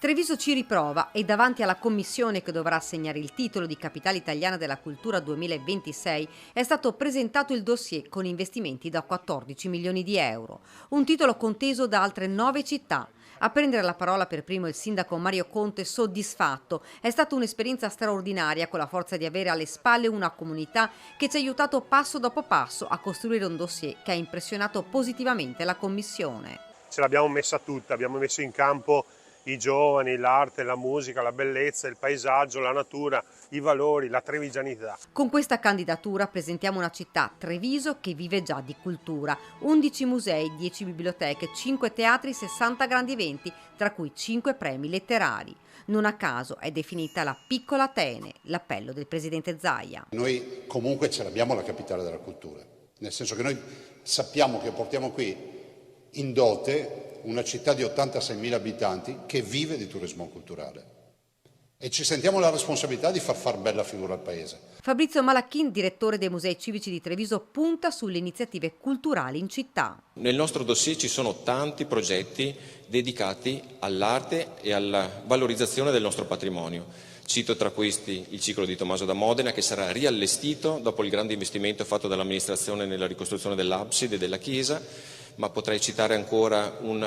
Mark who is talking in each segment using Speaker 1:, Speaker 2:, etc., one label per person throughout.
Speaker 1: Treviso ci riprova e davanti alla commissione che dovrà assegnare il titolo di Capitale Italiana della Cultura 2026 è stato presentato il dossier con investimenti da 14 milioni di euro, un titolo conteso da altre 9 città. A prendere la parola per primo il sindaco Mario Conte, soddisfatto. È stata un'esperienza straordinaria con la forza di avere alle spalle una comunità che ci ha aiutato passo dopo passo a costruire un dossier che ha impressionato positivamente la commissione.
Speaker 2: Ce l'abbiamo messa tutta, abbiamo messo in campo i giovani, l'arte, la musica, la bellezza, il paesaggio, la natura, i valori, la trevigianità.
Speaker 1: Con questa candidatura presentiamo una città, Treviso, che vive già di cultura. 11 musei, 10 biblioteche, 5 teatri, 60 grandi eventi, tra cui 5 premi letterari. Non a caso è definita la piccola Atene, l'appello del presidente Zaia.
Speaker 3: Noi comunque ce l'abbiamo la capitale della cultura, nel senso che noi sappiamo che portiamo qui in dote una città di 86.000 abitanti che vive di turismo culturale e ci sentiamo la responsabilità di far bella figura al paese.
Speaker 1: Fabrizio Malacchin, direttore dei Musei Civici di Treviso, punta sulle iniziative culturali in città.
Speaker 4: Nel nostro dossier ci sono tanti progetti dedicati all'arte e alla valorizzazione del nostro patrimonio. Cito tra questi il ciclo di Tommaso da Modena, che sarà riallestito dopo il grande investimento fatto dall'amministrazione nella ricostruzione dell'abside e della chiesa, ma potrei citare ancora un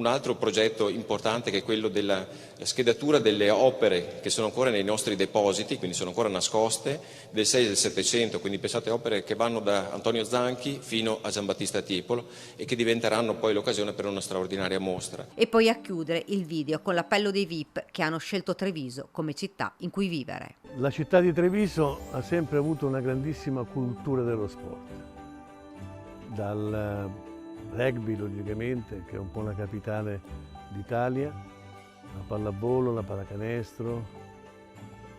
Speaker 4: altro progetto importante, che è quello della schedatura delle opere che sono ancora nei nostri depositi, quindi sono ancora nascoste, del 6 e del 700, quindi pensate opere che vanno da Antonio Zanchi fino a Giambattista Tiepolo e che diventeranno poi l'occasione per una straordinaria mostra.
Speaker 1: E poi a chiudere il video con l'appello dei VIP che hanno scelto Treviso come città in cui vivere.
Speaker 5: La città di Treviso ha sempre avuto una grandissima cultura dello sport, dal rugby logicamente, che è un po' la capitale d'Italia, la pallavolo, la pallacanestro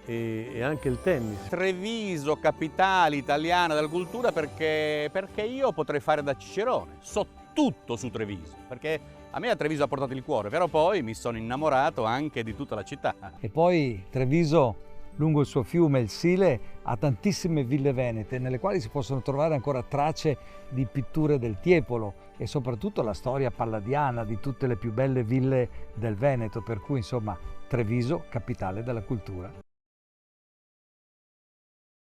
Speaker 5: e anche il tennis.
Speaker 6: Treviso, capitale italiana della cultura, perché io potrei fare da Cicerone, so tutto su Treviso, perché a me a Treviso ha portato il cuore, però poi mi sono innamorato anche di tutta la città.
Speaker 7: E poi Treviso, lungo il suo fiume, il Sile, ha tantissime ville venete nelle quali si possono trovare ancora tracce di pitture del Tiepolo e soprattutto la storia palladiana di tutte le più belle ville del Veneto, per cui insomma Treviso, capitale della cultura.